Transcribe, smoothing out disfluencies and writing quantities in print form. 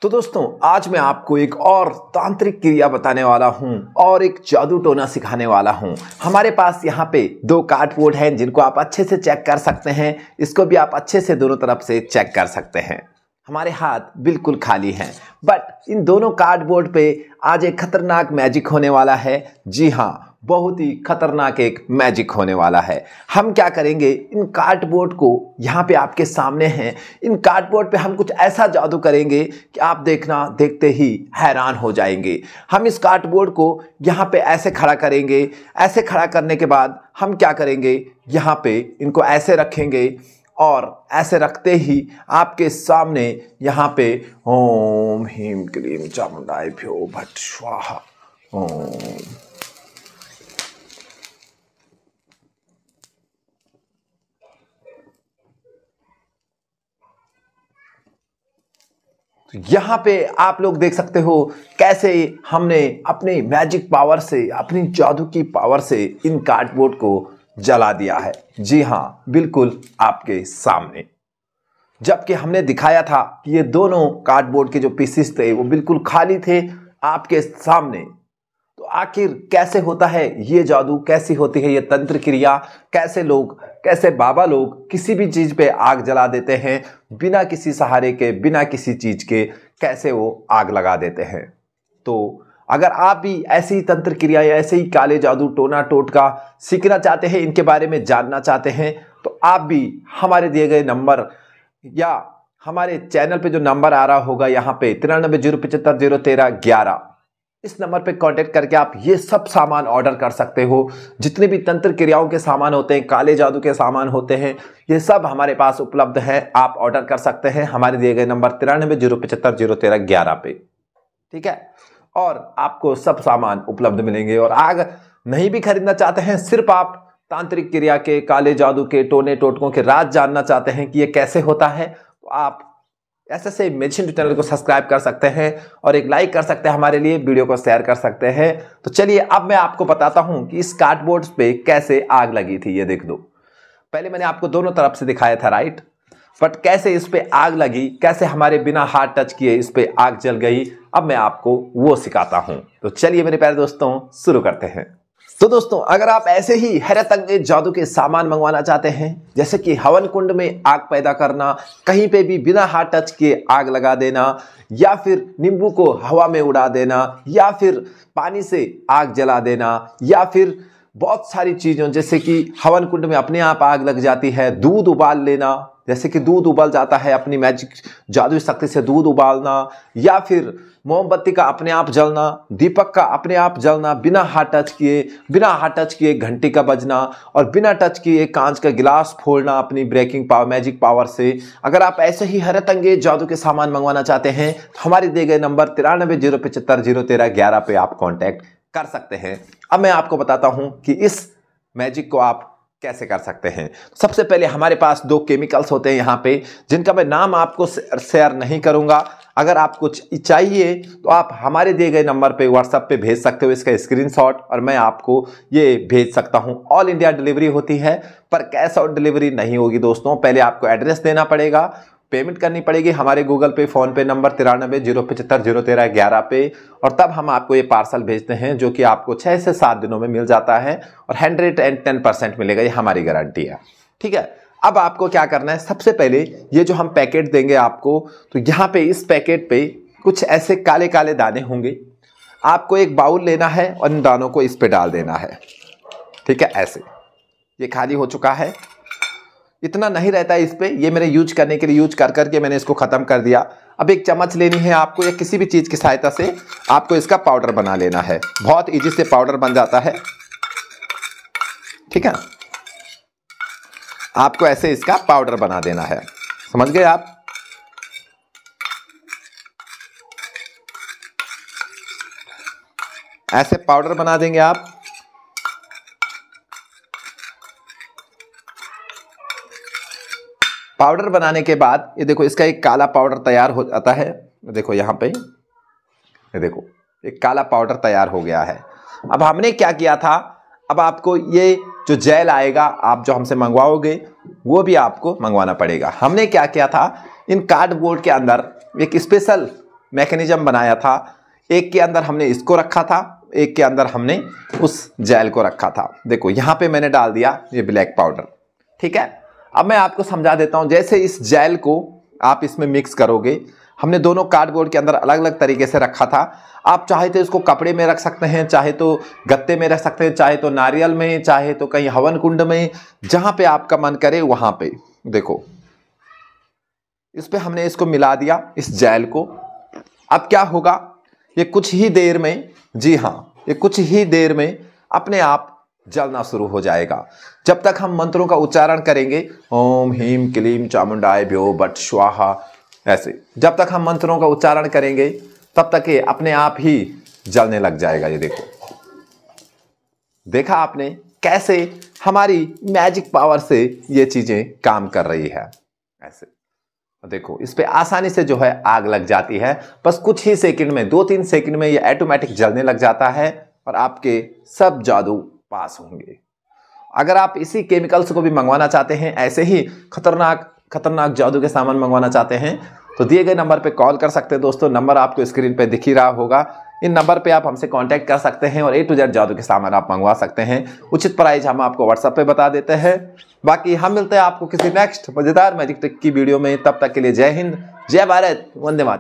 तो दोस्तों आज मैं आपको एक और तांत्रिक क्रिया बताने वाला हूं और एक जादू टोना सिखाने वाला हूं। हमारे पास यहाँ पे दो कार्डबोर्ड हैं जिनको आप अच्छे से चेक कर सकते हैं। इसको भी आप अच्छे से दोनों तरफ से चेक कर सकते हैं। हमारे हाथ बिल्कुल खाली हैं, बट इन दोनों कार्डबोर्ड पे आज एक खतरनाक मैजिक होने वाला है। जी हाँ, बहुत ही खतरनाक एक मैजिक होने वाला है। हम क्या करेंगे, इन कार्डबोर्ड को यहाँ पे आपके सामने हैं, इन कार्डबोर्ड पे हम कुछ ऐसा जादू करेंगे कि आप देखना, देखते ही हैरान हो जाएंगे। हम इस कार्डबोर्ड को यहाँ पे ऐसे खड़ा करेंगे। ऐसे खड़ा करने के बाद हम क्या करेंगे, यहाँ पे इनको ऐसे रखेंगे और ऐसे रखते ही आपके सामने यहाँ पे ओम ह्रीं क्लीं चामुंडाभ्यो भट स्वाहा ओम। तो यहाँ पे आप लोग देख सकते हो कैसे हमने अपने मैजिक पावर से, अपनी जादू की पावर से इन कार्डबोर्ड को जला दिया है। जी हाँ, बिल्कुल आपके सामने। जबकि हमने दिखाया था कि ये दोनों कार्डबोर्ड के जो पीसेस थे वो बिल्कुल खाली थे आपके सामने। तो आखिर कैसे होता है ये जादू, कैसी होती है ये तंत्र क्रिया, कैसे बाबा लोग किसी भी चीज पे आग जला देते हैं बिना किसी सहारे के, बिना किसी चीज के, कैसे वो आग लगा देते हैं। तो अगर आप भी ऐसी ही तंत्र क्रिया या ऐसे ही काले जादू टोना टोटका सीखना चाहते हैं, इनके बारे में जानना चाहते हैं, तो आप भी हमारे दिए गए नंबर या हमारे चैनल पे जो नंबर आ रहा होगा यहाँ पे 9307501311, इस नंबर पे कांटेक्ट करके आप ये सब सामान ऑर्डर कर सकते हो। जितने भी तंत्र क्रियाओं के सामान होते हैं, काले जादू के सामान होते हैं, ये सब हमारे पास उपलब्ध है। आप ऑर्डर कर सकते हैं हमारे दिए गए नंबर 9307501311 पे, ठीक है। और आपको सब सामान उपलब्ध मिलेंगे। और आग नहीं भी खरीदना चाहते हैं, सिर्फ आप तांत्रिक क्रिया के, काले जादू के, टोने टोटकों के राज जानना चाहते हैं कि ये कैसे होता है, तो आप ऐसे मैजिशियन चैनल को सब्सक्राइब कर सकते हैं और एक लाइक कर सकते हैं, हमारे लिए वीडियो को शेयर कर सकते हैं। तो चलिए अब मैं आपको बताता हूं कि इस कार्डबोर्ड पे कैसे आग लगी थी। ये देख दो, पहले मैंने आपको दोनों तरफ से दिखाया था, राइट, बट कैसे इस पे आग लगी, कैसे हमारे बिना हाथ टच किए इस पे आग जल गई, अब मैं आपको वो सिखाता हूं। तो चलिए मेरे प्यारे दोस्तों शुरू करते हैं। तो दोस्तों अगर आप ऐसे ही हैरत अंगेज जादू के सामान मंगवाना चाहते हैं, जैसे कि हवन कुंड में आग पैदा करना, कहीं पे भी बिना हाथ टच किए आग लगा देना, या फिर नींबू को हवा में उड़ा देना, या फिर पानी से आग जला देना, या फिर बहुत सारी चीजों जैसे कि हवन कुंड में अपने आप आग लग जाती है, दूध उबाल लेना, जैसे कि दूध उबल जाता है, अपनी मैजिक जादू शक्ति से दूध उबालना, या फिर मोमबत्ती का अपने आप जलना, दीपक का अपने आप जलना बिना हाथ टच किए घंटी का बजना, और बिना टच किए कांच का गिलास फोड़ना अपनी ब्रेकिंग पावर, मैजिक पावर से। अगर आप ऐसे ही हैरत अंगेज जादू के सामान मंगवाना चाहते हैं तो हमारे दिए गए नंबर 9307501311 पे आप कांटेक्ट कर सकते हैं। अब मैं आपको बताता हूं कि इस मैजिक को आप कैसे कर सकते हैं। सबसे पहले हमारे पास दो केमिकल्स होते हैं यहाँ पे, जिनका मैं नाम आपको शेयर नहीं करूंगा। अगर आप कुछ चाहिए तो आप हमारे दिए गए नंबर पे व्हाट्सएप पे भेज सकते हो इसका स्क्रीनशॉट, और मैं आपको ये भेज सकता हूँ। ऑल इंडिया डिलीवरी होती है, पर कैश ऑन डिलीवरी नहीं होगी दोस्तों। पहले आपको एड्रेस देना पड़ेगा, पेमेंट करनी पड़ेगी हमारे गूगल पे, फोन पे नंबर 9307501311 पे, और तब हम आपको ये पार्सल भेजते हैं, जो कि आपको 6 से 7 दिनों में मिल जाता है और 110% मिलेगा, ये हमारी गारंटी है, ठीक है। अब आपको क्या करना है, सबसे पहले ये जो हम पैकेट देंगे आपको, तो यहाँ पे इस पैकेट पे कुछ ऐसे काले काले दाने होंगे। आपको एक बाउल लेना है और इन दानों को इस पे डाल देना है, ठीक है। ऐसे ये खाली हो चुका है, इतना नहीं रहता है इस पे, ये मेरे यूज करने के लिए यूज कर करके मैंने इसको खत्म कर दिया। अब एक चम्मच लेनी है आपको, या किसी भी चीज की सहायता से आपको इसका पाउडर बना लेना है। बहुत इजी से पाउडर बन जाता है, ठीक है। आपको ऐसे इसका पाउडर बना देना है, समझ गए आप। ऐसे पाउडर बना देंगे आप। पाउडर बनाने के बाद ये देखो, इसका एक काला पाउडर तैयार हो जाता है। देखो यहाँ पे, ये देखो एक काला पाउडर तैयार हो गया है। अब हमने क्या किया था, अब आपको ये जो जेल आएगा, आप जो हमसे मंगवाओगे वो भी आपको मंगवाना पड़ेगा। हमने क्या किया था, इन कार्डबोर्ड के अंदर एक स्पेशल मैकेनिज्म बनाया था। एक के अंदर हमने इसको रखा था, एक के अंदर हमने उस जेल को रखा था। देखो यहां पे मैंने डाल दिया ये ब्लैक पाउडर, ठीक है। अब मैं आपको समझा देता हूं, जैसे इस जेल को आप इसमें मिक्स करोगे, हमने दोनों कार्डबोर्ड के अंदर अलग अलग तरीके से रखा था। आप चाहे तो इसको कपड़े में रख सकते हैं, चाहे तो गत्ते में रख सकते हैं, चाहे तो नारियल में, चाहे तो कहीं हवन कुंड में, जहां पे आपका मन करे वहां पे। देखो इस पे हमने इसको मिला दिया, इस जेल को। अब क्या होगा, ये कुछ ही देर में, जी हां, ये कुछ ही देर में अपने आप जलना शुरू हो जाएगा। जब तक हम मंत्रों का उच्चारण करेंगे, ओम ह्रीम क्लीम चामुंडाय भ्यो बट स्वाहा, ऐसे जब तक हम मंत्रों का उच्चारण करेंगे तब तक ये अपने आप ही जलने लग जाएगा। ये देखो, देखा आपने कैसे हमारी मैजिक पावर से ये चीजें काम कर रही है। ऐसे देखो इस पे आसानी से जो है आग लग जाती है, बस कुछ ही सेकंड में, 2-3 सेकंड में ये ऑटोमेटिक जलने लग जाता है और आपके सब जादू पास होंगे। अगर आप इसी केमिकल्स को भी मंगवाना चाहते हैं, ऐसे ही खतरनाक जादू के सामान मंगवाना चाहते हैं, तो दिए गए नंबर पे कॉल कर सकते हैं। दोस्तों नंबर आपको स्क्रीन पे दिख ही रहा होगा, इन नंबर पे आप हमसे कांटेक्ट कर सकते हैं और A to Z जादू के सामान आप मंगवा सकते हैं। उचित प्राइस हम आपको व्हाट्सएप पे बता देते हैं। बाकी हम मिलते हैं आपको किसी नेक्स्ट मजेदार मैजिक ट्रिक की वीडियो में। तब तक के लिए जय हिंद, जय भारत, वंदे मातरम।